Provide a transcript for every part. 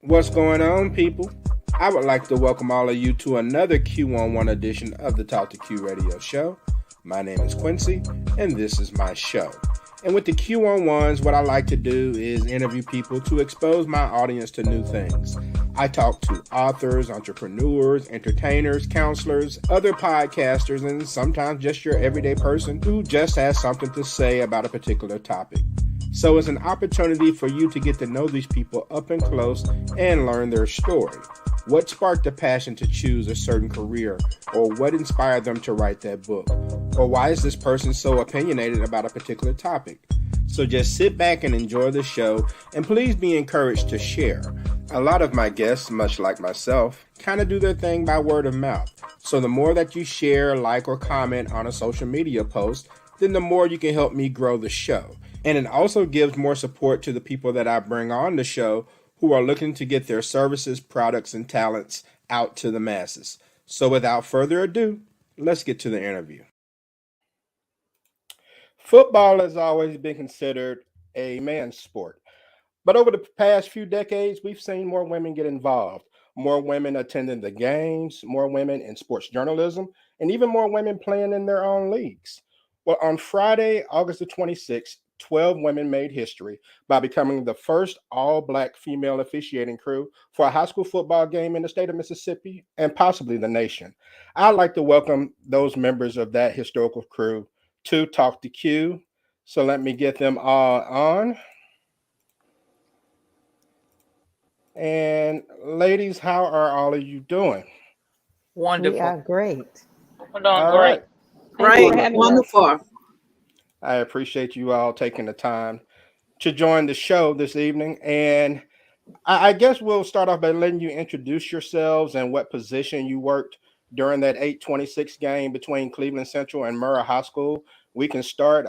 What's going on, people? I would like to welcome all of you to another Q11 edition of the Talk to Q radio show. My name is Quincy, and this is my show. And with the Q11s, what I like to do is interview people to expose my audience to new things. I talk to authors, entrepreneurs, entertainers, counselors, other podcasters, and sometimes just your everyday person who just has something to say about a particular topic. So it's an opportunity for you to get to know these people up and close and learn their story. What sparked the passion to choose a certain career, or what inspired them to write that book? Or why is this person so opinionated about a particular topic? So just sit back and enjoy the show, and please be encouraged to share. A lot of my guests, much like myself, kind of do their thing by word of mouth. So the more that you share, like, or comment on a social media post, then the more you can help me grow the show. And it also gives more support to the people that I bring on the show who are looking to get their services, products, and talents out to the masses. So without further ado, let's get to the interview. Football has always been considered a man's sport. But over the past few decades, we've seen more women get involved, more women attending the games, more women in sports journalism, and even more women playing in their own leagues. Well, on Friday, August the 26th, 12 women made history by becoming the first all-black female officiating crew for a high school football game in the state of Mississippi and possibly the nation. I'd like to welcome those members of that historical crew to Talk to Q. So let me get them all on. And ladies, how are all of you doing? Wonderful. We are great. We're doing great. Right. Wonderful. I appreciate you all taking the time to join the show this evening. And I guess we'll start off by letting you introduce yourselves and what position you worked during that 8-26 game between Cleveland Central and Murrah High School. We can start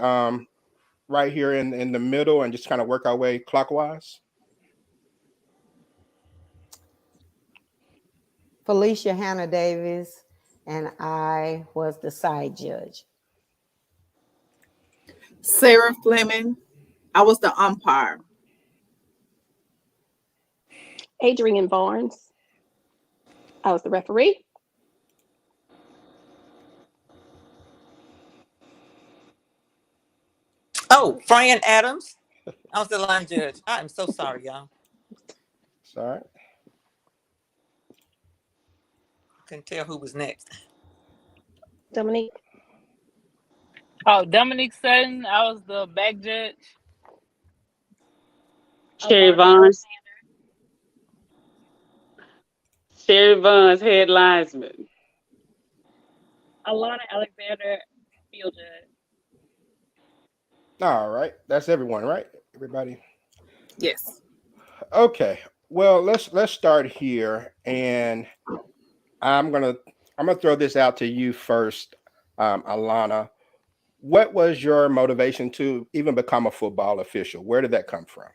right here in the middle and just kind of work our way clockwise. Felicia Hannah Davis, and I was the side judge. Sarah Fleming, I was the umpire. Adrienne Vaughans, I was the referee. Oh, Fran Adams, I was the line judge. I am so sorry, y'all. Sorry. Couldn't tell who was next. Dominique. Oh, Dominique Sutton, I was the back judge. Sherri Vaughans. Sherri Vaughans, head linesman. Alona Alexander, field judge. All right. That's everyone, right? Everybody? Yes. Okay. Well, let's start here, and I'm gonna throw this out to you first, Alona. What was your motivation to even become a football official? Where did that come from?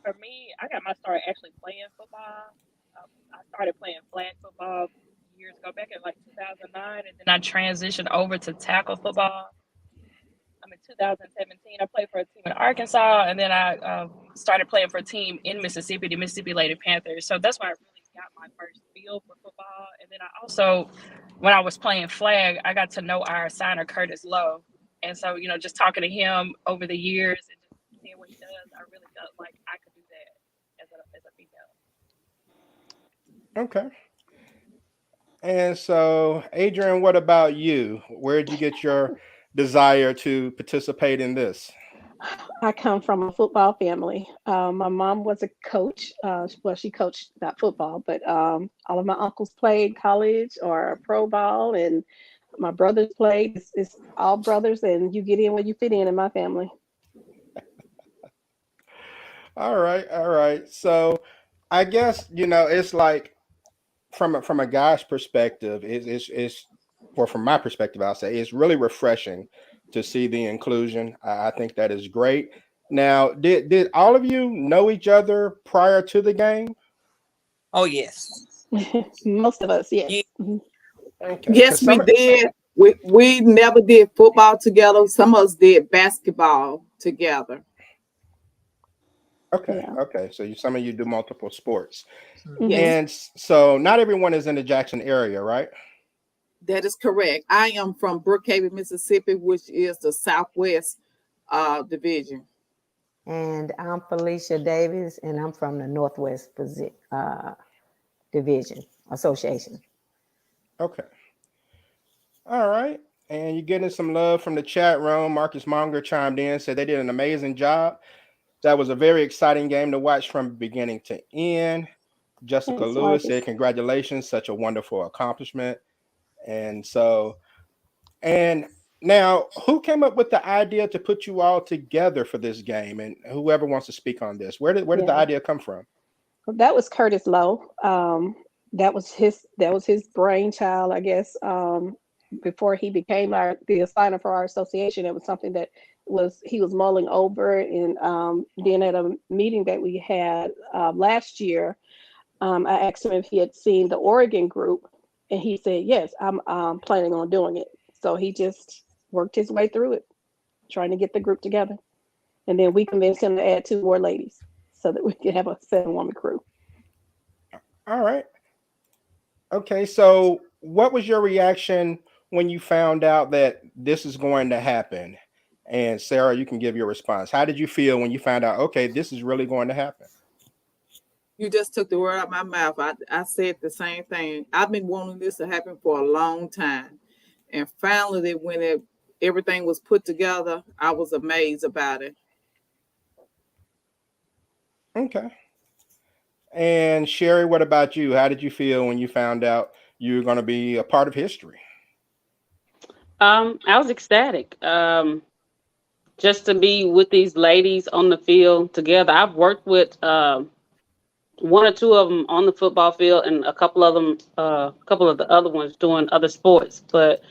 For me, I got my start actually playing football. I started playing flag football years ago, back in like 2009, and then I transitioned over to tackle football. In 2017, I played for a team in Arkansas, and then I started playing for a team in Mississippi, the Mississippi Lady Panthers. So that's why I really got my first feel for football. And then I also, when I was playing flag, I got to know our signer, Curtis Lowe. And so, just talking to him over the years and just seeing what he does, I really felt like I could do that as a female. Okay. And so, Adrienne, what about you? Where did you get your desire to participate in this? I come from a football family. My mom was a coach. She coached not football, but all of my uncles played college or pro ball, and my brothers played. It's all brothers, and you get in where you fit in my family. All right. So, I guess it's like from a guy's perspective, or from my perspective, I'll say it's really refreshing to see the inclusion. I think that is great. Now, did all of you know each other prior to the game? Oh, yes. Most of us, yes. Yeah. Okay. Yes, we did. We never did football together. Some of us did basketball together. Okay, Yeah. okay. So some of you do multiple sports, Mhm. Yes, and so not everyone is in the Jackson area, right? that is correct. I am from Brookhaven, Mississippi, which is the Southwest division. And I'm Felicia Davis, and I'm from the Northwest Division Association. Okay. All right. And you're getting some love from the chat room. Marcus Monger chimed in, said they did an amazing job. That was a very exciting game to watch from beginning to end. Jessica Thanks, Lewis said, Marcus. congratulations, such a wonderful accomplishment. And so, and now, who came up with the idea to put you all together for this game? And whoever wants to speak on this, where did the Yeah. idea come from? That was Curtis Lowe. That was his brainchild, I guess. Before he became the assigner for our association, it was something that he was mulling over, and then at a meeting that we had last year, I asked him if he had seen the Oregon group, and he said yes. I'm planning on doing it. So he just worked his way through it, trying to get the group together, and then we convinced him to add 2 more ladies so that we could have a 7-woman crew. All right. Okay. So, what was your reaction when you found out that this is going to happen? And Sarah, you can give your response. How did you feel when you found out, okay, this is really going to happen? You just took the word out of my mouth. I said the same thing. I've been wanting this to happen for a long time. And finally, when everything was put together, I was amazed about it. Okay. And Sherri, what about you? How did you feel when you found out you were going to be a part of history? I was ecstatic. Just to be with these ladies on the field together. I've worked with 1 or 2 of them on the football field, and a couple of the other ones doing other sports. But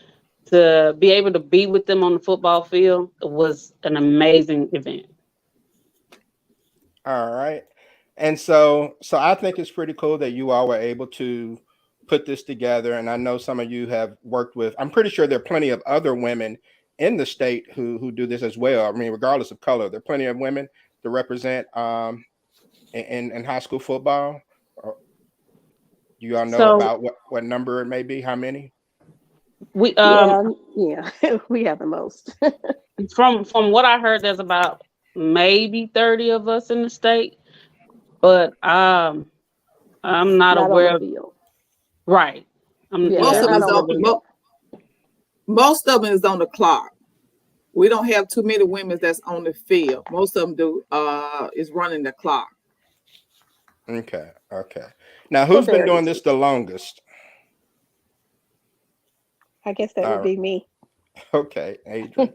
to be able to be with them on the football field was an amazing event. All right. And so I think it's pretty cool that you all were able to put this together. And I know some of you have worked with, I'm pretty sure there are plenty of other women in the state who do this as well. I mean, regardless of color, there are plenty of women to represent in high school football. Do you all know So about what number it may be? How many? we Yeah, we have the most. from what I heard, there's about maybe 30 of us in the state, but I'm not Not on the aware of, field. right. Yeah, Most they're Yeah, of I'm not it's not on the on aware of field. most of them is on the clock. We don't have too many women that's on the field. Most of them do is running the clock. Okay. Okay. Now, For who's been doing various this the reasons. longest? I guess that would Uh, be me. okay, Adrienne.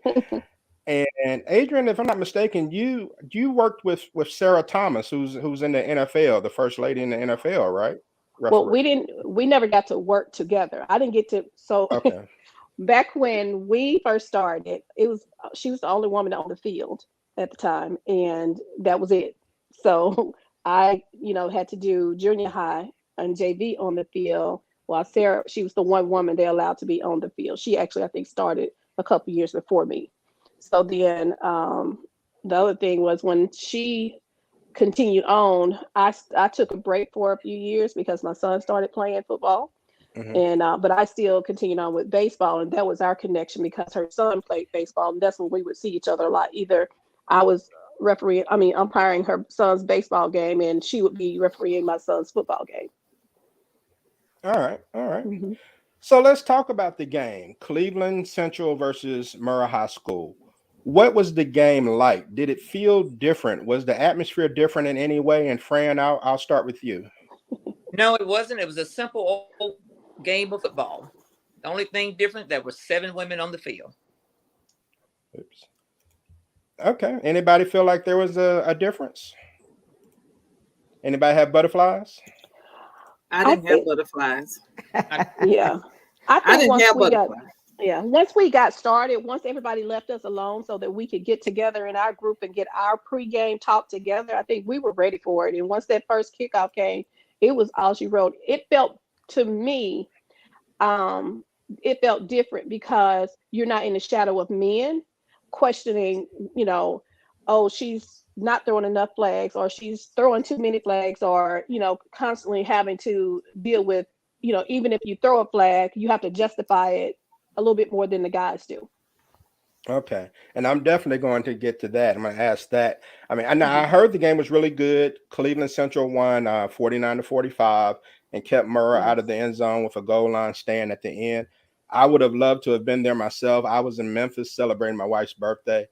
And Adrienne, if I'm not mistaken, you worked with Sarah Thomas, who's in the NFL, the first lady in the NFL, right? Well, Referee. we never got to work together. I didn't get to, so Okay. back when we first started, she was the only woman on the field at the time, and that was it. So I, had to do junior high and JV on the field, while Sarah, she was the one woman they allowed to be on the field. She actually, I think, started a couple years before me. So then the other thing was when she continued on, I took a break for a few years because my son started playing football, Hmm. and but I still continued on with baseball, and that was our connection because her son played baseball, and that's when we would see each other a lot. Either I was umpiring her son's baseball game, and she would be refereeing my son's football game. All right. All right. Hmm. So let's talk about the game. Cleveland Central versus Murrah High School. What was the game like? Did it feel different? Was the atmosphere different in any way? And Fran, I'll start with you. No, it wasn't. It was a simple old game of football. The only thing different, there were 7 women on the field. Oops. Okay. Anybody feel like there was a difference? Anybody have butterflies? I I didn't have think, butterflies. yeah, I I think didn't have butterflies. once we got started, once everybody left us alone so that we could get together in our group and get our pregame talk together, I think we were ready for it. And once that first kickoff came, it was all she wrote. It felt to me, um, it felt different because you're not in the shadow of men questioning, oh, she's not throwing enough flags, or she's throwing too many flags, or, constantly having to deal with, even if you throw a flag, you have to justify it a little bit more than the guys do. Okay. And I'm definitely going to get to that. I'm going to ask that. I mean, I Mhm. heard the game was really good. Cleveland Central won 49-45 and kept Murrah out of the Yes. end zone with a goal line stand at the end. I would have loved to have been there myself. I was in Memphis celebrating my wife's birthday,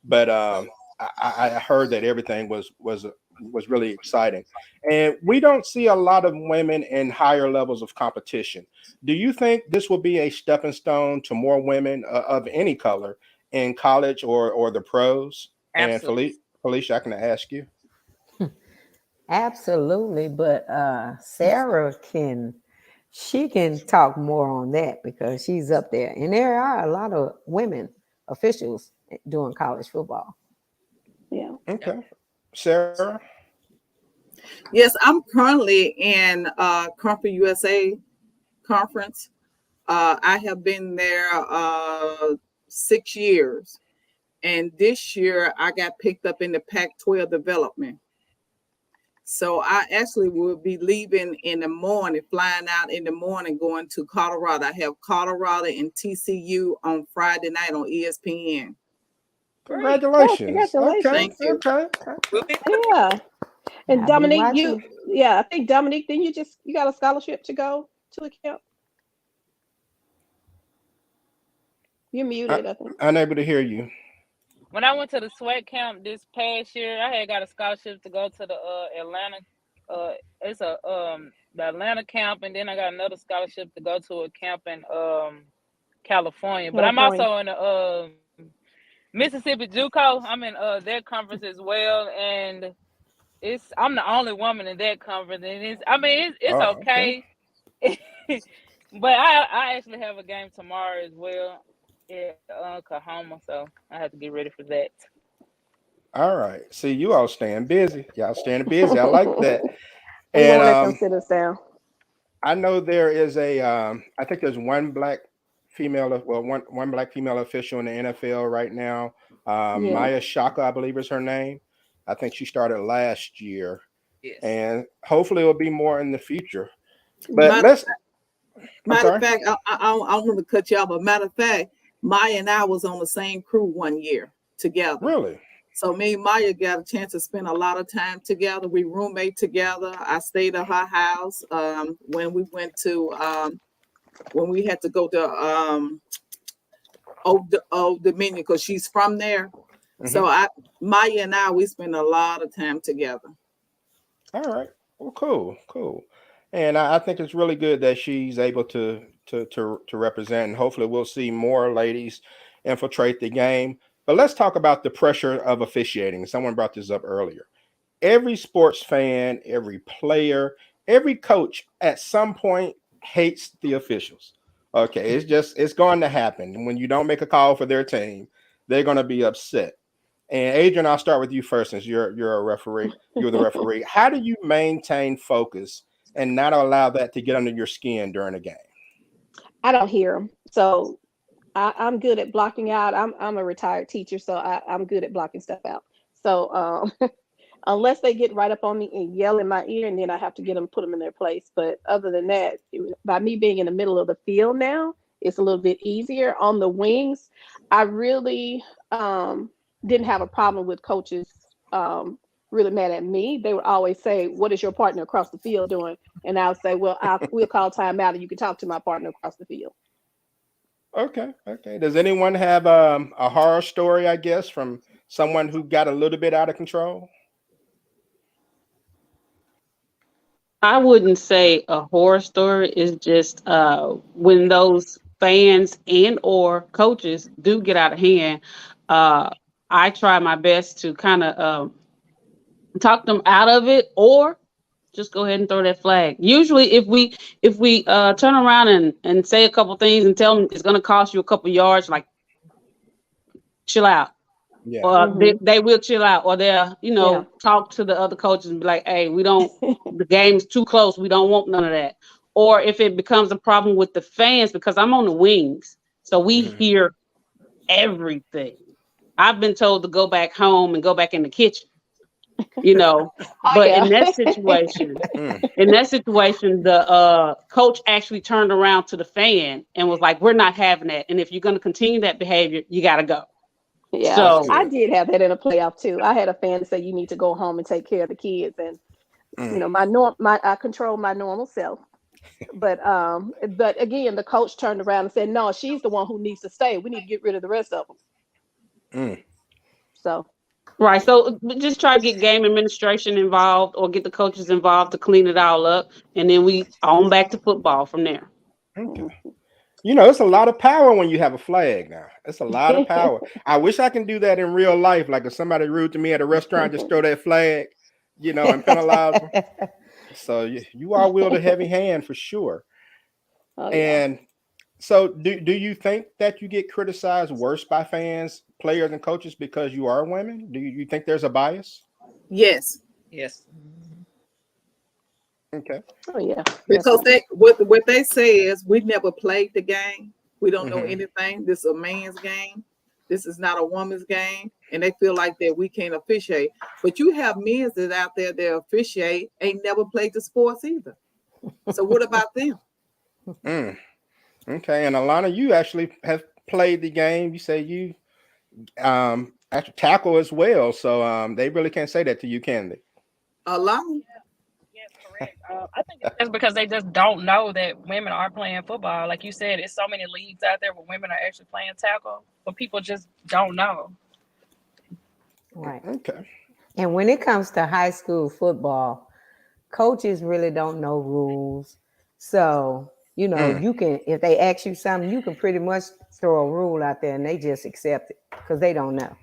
but I heard that everything was really exciting. And we don't see a lot of women in higher levels of competition. Do you think this will be a stepping stone to more women of any color in college or the pros? And Absolutely. Felicia, I can ask you. Absolutely, but Sarah she can talk more on that because she's up there, and there are a lot of women officials doing college football. Yeah. Okay. Sarah? Yes, I'm currently in Conference USA conference. I have been there 6 years, and this year I got picked up in the Pac-12 development. So I actually will be leaving in the morning, flying out in the morning, going to Colorado. I have Colorado and TCU on Friday night on ESPN. Great. Oh, Congratulations. Okay. congratulations. Thank you. Okay. We'll be Yeah. And I'll be Dominique, watching. I think Dominique, then you got a scholarship to go to the camp. You're muted, I think. Unable to hear you. When I went to the sweat camp this past year, I had got a scholarship to go to the Atlanta. It's the Atlanta camp, and then I got another scholarship to go to a camp in California. But I'm California. also in the Mississippi JUCO. I'm in that conference as well, and I'm the only woman in that conference, and it's Oh, okay. okay. But I actually have a game tomorrow as well at Oklahoma, so I have to get ready for that. All right. See, you all staying busy. Y'all staying busy. I like that. We And won't let them sit us down. I know there is I think there's one black one black female official in the NFL right now. Yeah. Maya Shaka, I believe is her name. I think she started last year, yes. and hopefully it'll be more in the future. But Matter, I'm matter of sorry. fact, I want to cut you off, but matter of fact, Maya and I was on the same crew 1 year together. Really? So me and Maya got a chance to spend a lot of time together. We roommate together. I stayed at her house when we went to when we had to go to Old Dominion because she's from there. Mhm. So Maya and I, we spend a lot of time together. All right. Well, cool. And I think it's really good that she's able to represent, and hopefully we'll see more ladies infiltrate the game. But let's talk about the pressure of officiating. Someone brought this up earlier. Every sports fan, every player, every coach at some point hates the officials. Okay, it's going to happen. And when you don't make a call for their team, they're going to be upset. And Adrienne, I'll start with you first, since you're a referee. You're the referee. How do you maintain focus and not allow that to get under your skin during a game? I don't hear them. So I'm good at blocking out. I'm a retired teacher, so I'm good at blocking stuff out. So unless they get right up on me and yell in my ear, and then I have to put them in their place. But other than that, by me being in the middle of the field now, it's a little bit easier. On the wings, I really didn't have a problem with coaches really mad at me. They would always say, "What is your partner across the field doing?" And I'll say, "Well, we'll call timeout, and you can talk to my partner across the field." Okay. Does anyone have a horror story, I guess, from someone who got a little bit out of control? I wouldn't say a horror story. It's just when those fans and or coaches do get out of hand, I try my best to kind of talk them out of it, or just go ahead and throw that flag. Usually if we turn around and say a couple things and tell them it's going to cost you a couple yards, like chill out. Yeah. Or they will chill out, or they'll Yeah. talk to the other coaches and be like, hey, we don't the game's too close, we don't want none of that. Or if it becomes a problem with the fans, because I'm on the wings, so we hear everything. I've been told to go back home and go back in the kitchen, you know. Oh, But yeah. in that situation, the coach actually turned around to the fan and was like, "We're not having that. And if you're going to continue that behavior, you got to go." Yeah, That's So, I good. did have that in a playoff too. I had a fan say you need to go home and take care of the kids, and Mm. I control my normal self. But again, the coach turned around and said, "No, she's the one who needs to stay. We need to get rid of the rest of them." Mm. So right. So just try to get game administration involved or get the coaches involved to clean it all up. And then we on back to football from there. Okay. You know, it's a lot of power when you have a flag now. It's a lot of power. I wish I can do that in real life. Like if somebody rude to me at a restaurant, just throw that flag, and penalize them. So you all wield a heavy hand for sure. oh yeah. And so do you think that you get criticized worse by fans, players, and coaches because you are women? Do you think there's a bias? Yes, Yes. Okay. Oh yeah. because Definitely. what they say is we never played the game. We don't know Hmm. anything. This is a man's game. This is not a woman's game, and they feel like that we can't officiate. But you have men that out there that officiate ain't never played the sports either. So what about them? Mm. Okay. And Alana, you actually have played the game. You say you actually tackle as well. So they really can't say that to you, can they? Alone. Yes, correct. I think it's just because they just don't know that women are playing football. Like you said, it's so many leagues out there where women are actually playing tackle, but people just don't know. Right. Okay. And when it comes to high school football, coaches really don't know rules. So, Mm. you can, if they ask you something, you can pretty much throw a rule out there and they just accept it because they don't know.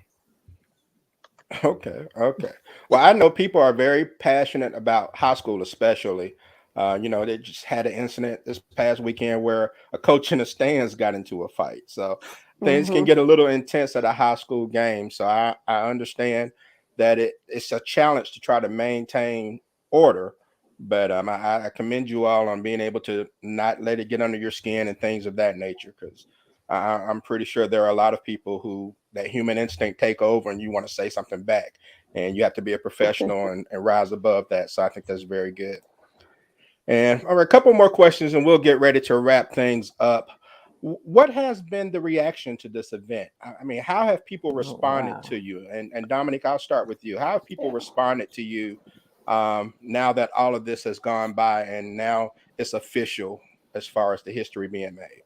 Okay. Okay. Well, I know people are very passionate about high school, especially. They just had an incident this past weekend where a coach in the stands got into a fight. So things can Hmm. get a little intense at a high school game. So I understand that it's a challenge to try to maintain order. But I commend you all on being able to not let it get under your skin and things of that nature. Because I'm pretty sure there are a lot of people who that human instinct take over and you want to say something back. And you have to be a professional and rise above that. So I think that's very good. And all right, a couple more questions and we'll get ready to wrap things up. What has been the reaction to this event? I mean, how have people Oh, responded wow. to you? And Dominique, I'll start with you. How have people responded to you now that all of this has gone by and now it's official as far as the history being made?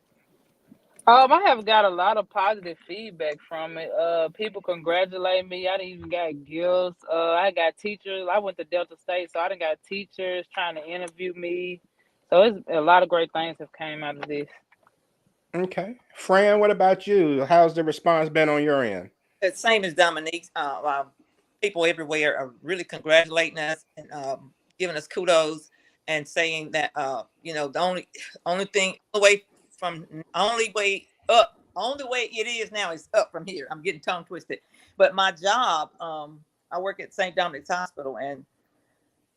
I have got a lot of positive feedback from it. People congratulate me. I done even got gifts. I got teachers. I went to Delta State, so I done got teachers trying to interview me. So it's a lot of great things have came out of this. Okay. Fran, what about you? How's the response been on your end? The same as Dominique. People everywhere are really congratulating us and giving us kudos and saying that the only thing only way up, only way it is now is up from here. I'm getting tongue twisted, but my job, I work at St. Dominic's Hospital, and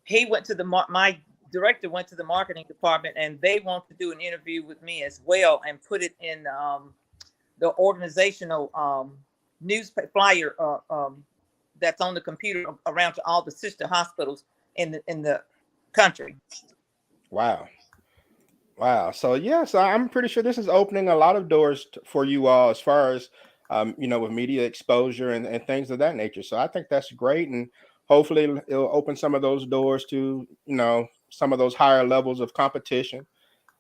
he went to my director went to the marketing department, and they want to do an interview with me as well and put it in the organizational newspaper flyer that's on the computer around to all the sister hospitals in the country. Wow. Wow. So yes, I'm pretty sure this is opening a lot of doors for you all as far as with media exposure and things of that nature. So I think that's great, and hopefully it'll open some of those doors to some of those higher levels of competition.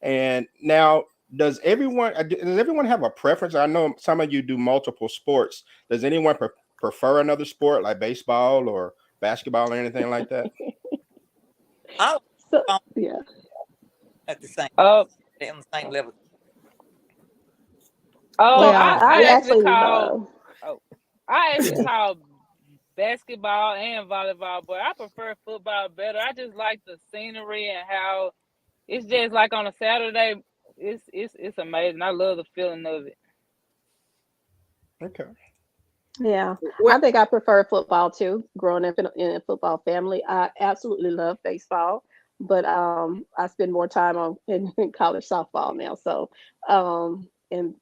And now, does everyone have a preference? I know some of you do multiple sports. Does anyone prefer another sport like baseball or basketball or anything like that? I So was yeah. at the same Uh, on the same level. Well, I I actually actually called. love. Oh, I actually called basketball and volleyball, but I prefer football better. I just like the scenery and how it's just like on a Saturday. It's amazing. I love the feeling of it. Okay. Yeah, I What think I prefer football too. Growing up in a football family, I absolutely love baseball, but I spend more time in college softball now. So, and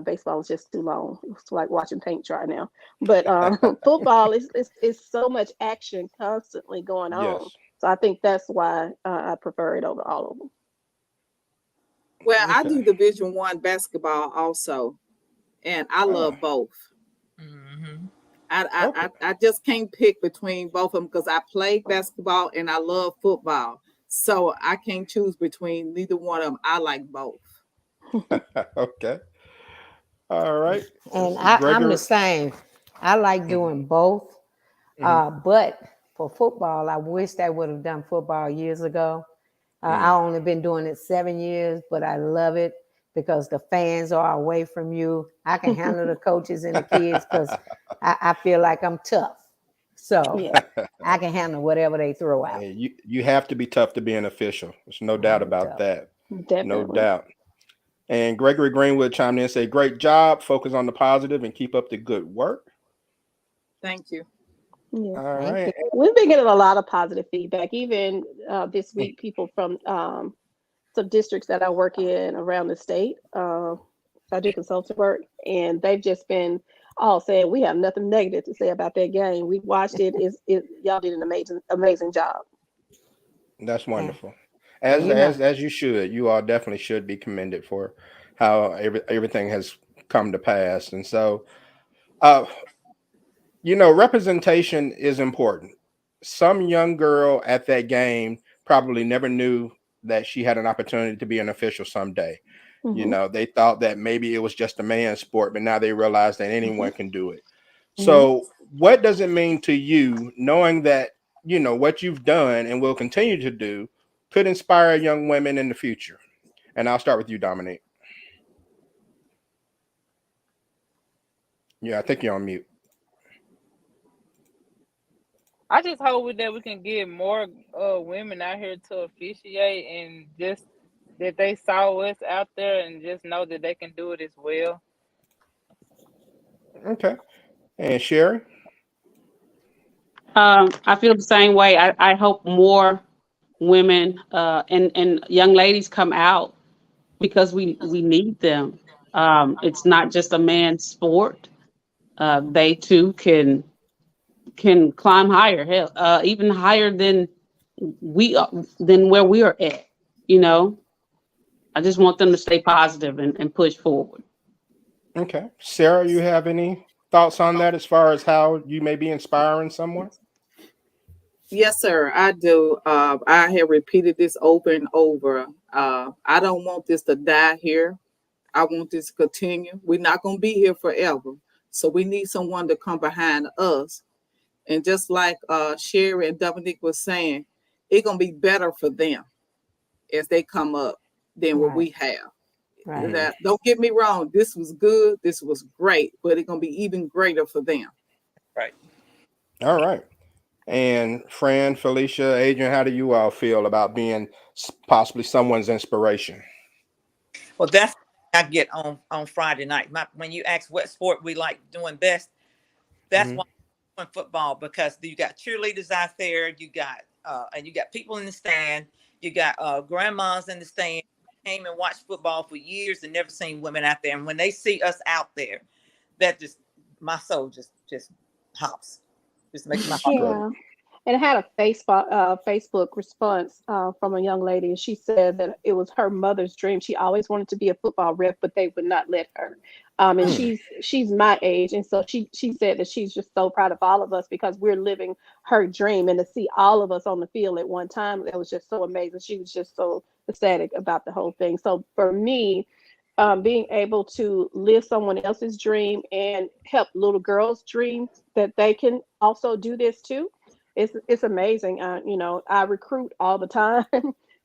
baseball is just too long. It's like watching paint dry now. But football is so much action constantly going on. Yes. So I think that's why I prefer it over all of them. Well, I Okay. do Division I basketball also, and I love both. Mm-hmm. I just can't pick between both of them because I play basketball and I love football. So I can't choose between neither one of them. I like both. Okay. All right. And Let's see. I'm the Gregory. same. I like doing both. Mhm. But for football, I wish I would have done football years ago. Mm. I only been doing it 7 years, but I love it because the fans are away from you. I can handle the coaches and the kids because I feel like I'm tough. So Yeah, I can handle whatever they throw out. Hey, you have to be tough to be an official. There's no doubt I'm about tough. that. No definitely. doubt. And Gregory Greenwood chimed in and said, "Great job. Focus on the positive and keep up the good work." Thank you. Yeah. All Thank right. you. We've been getting a lot of positive feedback. Even this week, people from some districts that I work in around the state, I do consultant work, and they've just been all saying we have nothing negative to say about that game. We watched it. Y'all did an amazing job. That's And, wonderful. and As you should. You all definitely should be commended for how everything has come to pass. And so, uh, representation is important. Some young girl at that game probably never knew that she had an opportunity to be an official someday. Hmm. They thought that maybe it was just a man's sport, but now they realize that Hmm. anyone can do it. Hmm. So, what does it mean to you knowing that, what you've done and will continue to do could inspire young women in the future? And I'll start with you, Dominique. Yeah, I think you're on mute. I just hope that we can get more women out here to officiate, and just that they saw us out there and just know that they can do it as well. Okay. And Sherri? I feel the same way. I hope more women and young ladies come out because we need them. It's not just a man's sport. They too can climb higher, hell, even higher than than where we are at. You know, I just want them to stay positive and push forward. Okay. Sarah, you have any thoughts on that as far as how you may be inspiring someone? Yes, sir, I do. I have repeated this over and over. I don't want this to die here. I want this to continue. We're not going to be here forever. So we need someone to come behind us. And just like Sherri and Dominique was saying, it's going to be better for them as they come up than what right, we have. right. Mhm. Now, don't get me wrong. This was good. This was great. But it's going to be even greater for them. Right. All right. And Fran, Felicia, Adrienne, how do you all feel about being possibly someone's inspiration? Well, that's what I get on Friday night. When you ask what sport we like doing best, that's Hmm. why I'm doing football, because you got cheerleaders out there, you got and you got people in the stand, you got grandmas in the stand. Came and watched football for years and never seen women out there, and when they see us out there, that just my soul just hops, just makes my heart. Great. Yeah. And I had a Facebook response from a young lady, and she said that it was her mother's dream. She always wanted to be a football ref, but they would not let her. And Hmm. she's my age, and so she said that she's just so proud of all of us because we're living her dream, and to see all of us on the field at one time, that was just so amazing. She was just so ecstatic about the whole thing. So for me, being able to live someone else's dream and help little girls dream that they can also do this too, it's amazing. I recruit all the time,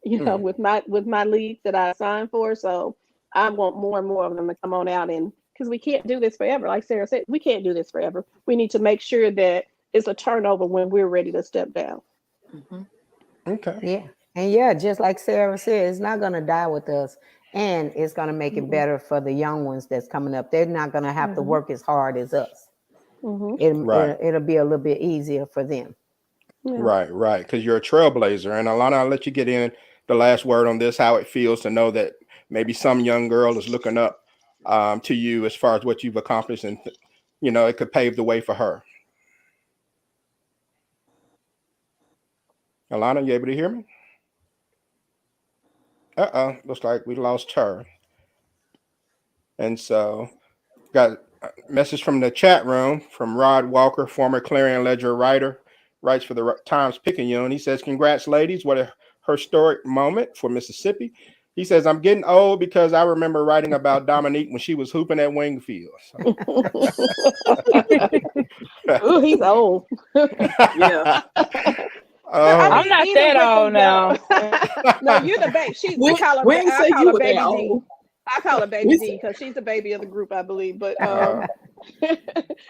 Hmm. with my leagues that I sign for. So I want more and more of them to come on out, and because we can't do this forever. Like Sarah said, we can't do this forever. We need to make sure that it's a turnover when we're ready to step down. Mm-hmm. Okay. Yeah. And yeah, just like Sarah said, it's not going to die with us. And it's going to make it Mm-mm. better for the young ones that's coming up. They're not going to have to Mm-hmm. work as hard as us. Mm-hmm. Right. It'll be a little bit easier for them. Yeah. Right. Right. Because you're a trailblazer. And Alana, I'll let you get in the last word on this, how it feels to know that maybe some young girl is looking up to you as far as what you've accomplished, and it could pave the way for her. Alona, you able to hear me? Looks like we lost her. And so, got a message from the chat room from Rod Walker, former Clarion Ledger writer, writes for the Times-Picayune. He says, "Congrats, ladies! What a historic moment for Mississippi." He says, "I'm getting old because I remember writing about Dominique when she was hooping at Wingfield." Ooh, he's old. Yeah. I'm not even that with old them, now. No, you're the baby. We I ain't say call you her were baby that D. old. I call her baby D because she's the baby of the group, I believe. But I was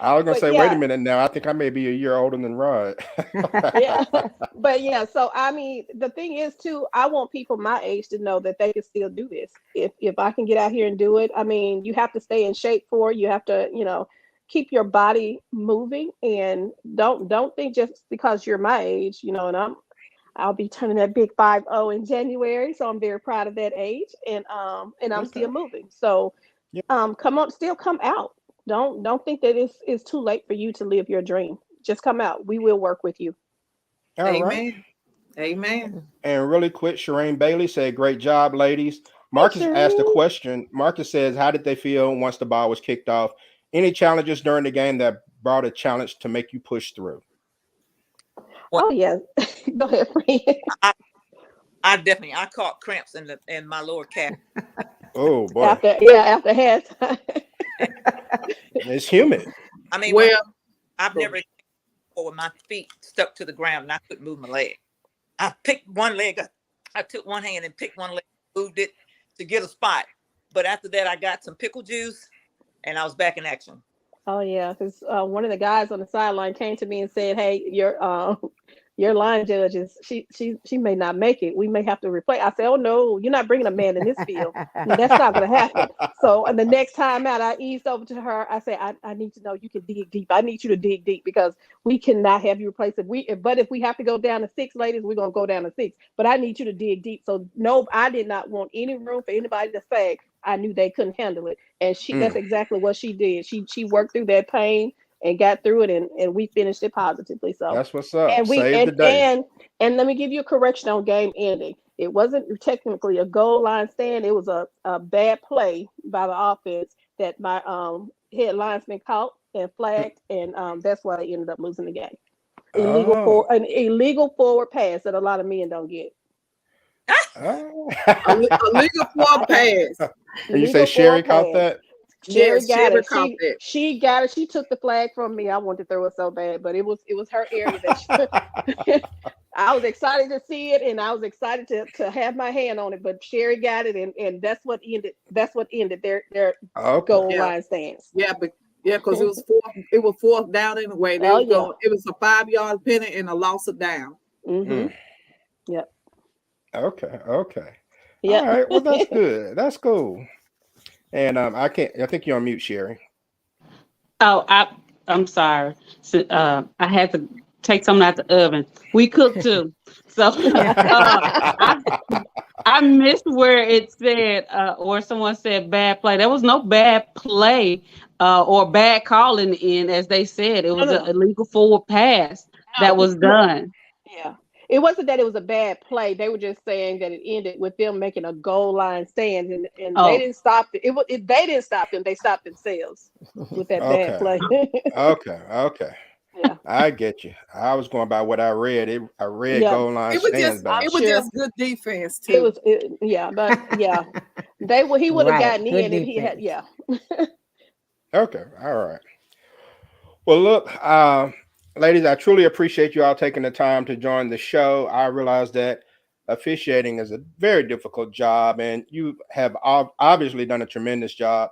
gonna but say, yeah. wait a minute now. I think I may be a year older than Rod. Yeah. But yeah, so I mean, the thing is too, I want people my age to know that they can still do this. If I can get out here and do it, I mean, you have to stay in shape for it. You have to, keep your body moving, and don't think just because you're my age, and I'll be turning that big 50 in January, so I'm very proud of that age, and I'm still moving. So, Yeah. come out. Don't think that it's too late for you to live your dream. Just come out. We will work with you. All Amen. right. Amen. And really quick, Shireen Bailey said, "Great job, ladies." Marcus asked a question. Marcus says, "How did they feel once the ball was kicked off? Any challenges during the game that brought a challenge to make you push through?" Oh yeah, go ahead, Fran. I caught cramps in my lower calf. Oh boy, after halftime. it's humid. I mean, Well, I've never with my feet stuck to the ground and I couldn't move my leg. I picked one leg up. I took one hand and picked one leg, moved it to get a spot. But after that, I got some pickle juice and I was back in action. Oh yeah, because one of the guys on the sideline came to me and said, "Hey, your line judge is she may not make it. We may have to replace." I said, "Oh no, you're not bringing a man in this field. That's not going to happen." So, and the next time out, I eased over to her. I said, "I need to know you can dig deep. I need you to dig deep because we cannot have you replace it. But if we have to go down to 6, ladies, we're gonna go down to 6. But I need you to dig deep." So no, I did not want any room for anybody to say I knew they couldn't handle it, and that's exactly what she did. She worked through that pain and got through it, and we finished it positively. So That's what's up. and we Save the day. and let me give you a correction on game ending. It wasn't technically a goal line stand. It was a bad play by the offense that my head linesman caught and flagged, and that's why they ended up losing the game. An illegal forward pass that a lot of men don't get. a legal forward pass. And you say Sherri caught that? Sherri Yes, got Sherri it. caught that. She got it. She took the flag from me. I wanted to throw it so bad, but it was her area that I was excited to see it, and I was excited to have my hand on it. But Sherri got it, and that's what ended their goal line stands. Yeah, because it was fourth down anyway. It was a 5-yard penalty and a loss of down. Mm-hmm. Yep. Okay. Yeah. All right. Well, that's good. That's cool. And I think you're on mute, Sherri. Oh, I'm sorry. So, I had to take something out the oven. We cooked too. So I missed where it said, or someone said bad play. There was no bad play or bad call in the end, as they said. It was an illegal forward pass that was done. Yeah. It wasn't that it was a bad play. They were just saying that it ended with them making a goal line stand, and they didn't stop it. They didn't stop them. They stopped themselves with that bad play. Okay. Yeah, I get you. I was going by what I read. I read goal line stands. It was just good defense too. He would have gotten in if he had. Yeah. Okay. All right. Well, look, ladies, I truly appreciate you all taking the time to join the show. I realize that officiating is a very difficult job, and you have obviously done a tremendous job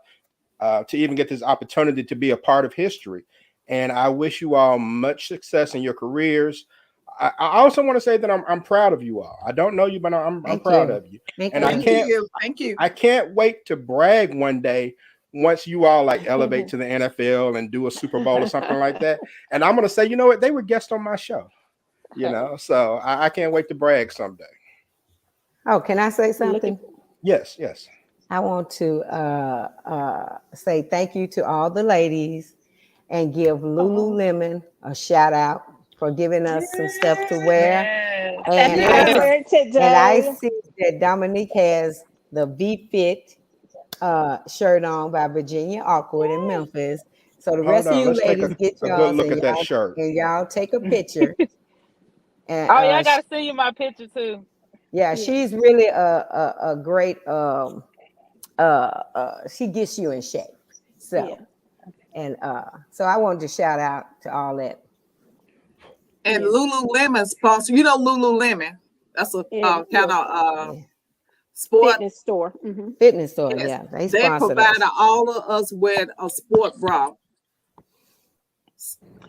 to even get this opportunity to be a part of history. And I wish you all much success in your careers. I also want to say that I'm proud of you all. I don't know you, but I'm proud of you. Thank you. I can't wait to brag one day once you all like elevate to the NFL and do a Super Bowl or something like that. And I'm going to say, you know what? They were guests on my show, so I can't wait to brag someday. Oh, can I say something? Yes. I want to say thank you to all the ladies and give Lululemon a shout out for giving us some stuff to wear. Yes. And I I wear it today. see that Dominique has the V Fit shirt on by Virginia Awkward in Memphis. So the Hold rest of on. you Let's take ladies get a good y'all's look at that shirt. and y'all take a picture. And Oh yeah, I gotta send you my picture too. yeah, Yeah. she's really a great she gets you in shape. So Yeah. and so I wanted to shout out to all that. And Yeah. Lululemon sponsor. You know Lululemon. That's a Yeah. kind Yeah. of Yeah. sport. Fitness store. Hmm. Fitness store, Yes. yeah. They They sponsored us. provided all of us with a sport bra.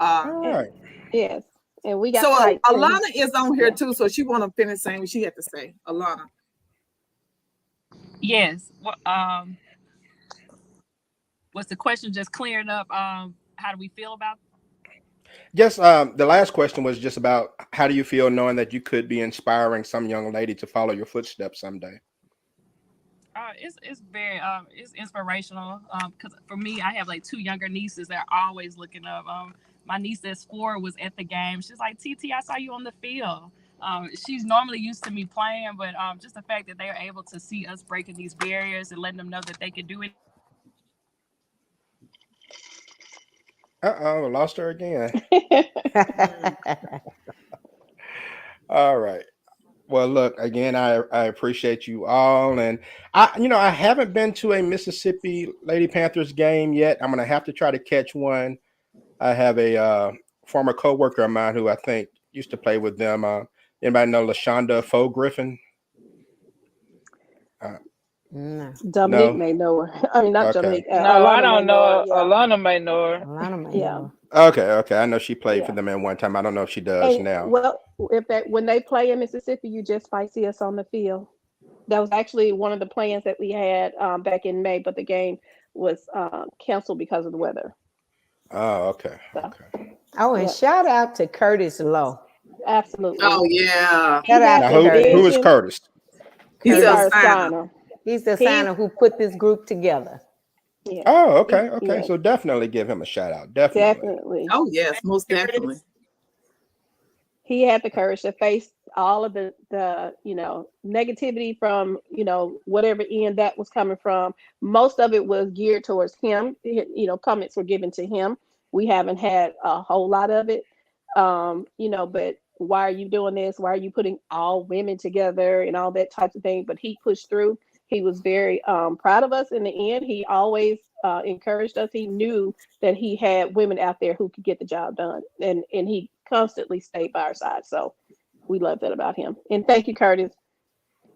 All right. And yes, and we got So tights. Alana is on here Yeah. too, so she want to finish saying what she had to say. Alana. Yes. Well, was the question just clearing up? How do we feel about? Just the last question was just about how do you feel knowing that you could be inspiring some young lady to follow your footsteps someday? It's very it's inspirational. Because for me, I have like two younger nieces that are always looking up. My niece that's 4 was at the game. She's like, TT, I saw you on the field. She's normally used to me playing, but just the fact that they are able to see us breaking these barriers and letting them know that they can do it. I lost her again. All right. Well, look, again, I appreciate you all. And I haven't been to a Mississippi Lady Panthers game yet. I'm going to have to try to catch one. I have a former coworker of mine who I think used to play with them. Anybody know LaShonda Foe Griffin? No. Dominique No? may know her. I mean, not Okay. Dominique. No, I Alana may don't know her. know. Yeah. Alana may know her. Alana may Yeah. know. Okay. I know she played for Yeah. them at one time. I don't know if she does And now. well, when they play in Mississippi, you just might see us on the field. That was actually one of the plans that we had back in May, but the game was canceled because of the weather. Oh, okay. So, Oh, and yeah, shout out to Curtis Lowe. absolutely. Oh yeah. He Shout out had Now, to the Curtis. who is vision. Curtis? He's He's a Curtis. our signer. signer. He's the He's signer who put this group together. yeah. Oh, okay. Yeah, So definitely give him a shout out. Definitely. definitely. Oh yes, most definitely. He had the courage to face all of the negativity from whatever end that was coming from. Most of it was geared towards him. Comments were given to him. We haven't had a whole lot of it. But why are you doing this? Why are you putting all women together and all that type of thing? But he pushed through. He was very proud of us in the end. He always encouraged us. He knew that he had women out there who could get the job done, and he constantly stayed by our side. So we love that about him. And thank you, Curtis.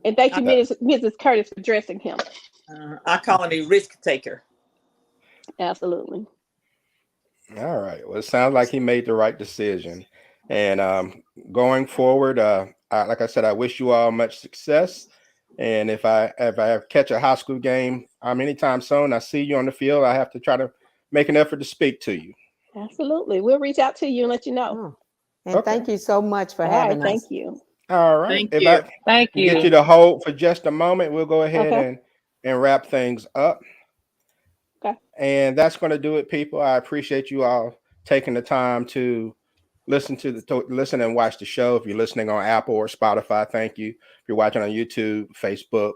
And thank you, Mrs. Curtis, for dressing him. I call him a risk taker. Absolutely. All right. Well, it sounds like he made the right decision. And going forward, like I said, I wish you all much success. And if I catch a high school game anytime soon, I see you on the field, I have to try to make an effort to speak to you. Absolutely. We'll reach out to you and let you know. Oh. And thank you so much for All having right. us. Thank you. All right. Thank If you. I Thank can get you you. to hold for just a moment, we'll go ahead Okay. and wrap things up. Okay. And that's going to do it, people. I appreciate you all taking the time to listen and watch the show. If you're listening on Apple or Spotify, thank you. If you're watching on YouTube, Facebook,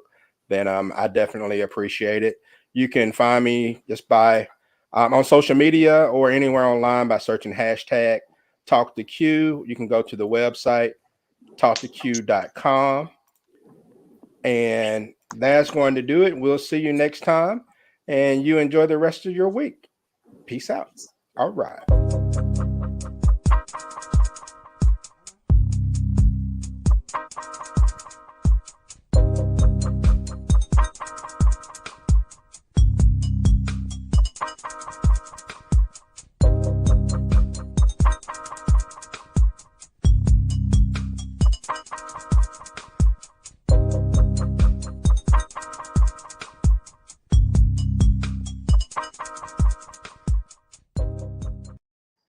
then I definitely appreciate it. You can find me just by on social media or anywhere online by searching hashtag Talk to Q. You can go to the website talktoq.com, and that's going to do it. We'll see you next time, and you enjoy the rest of your week. Peace out. All right.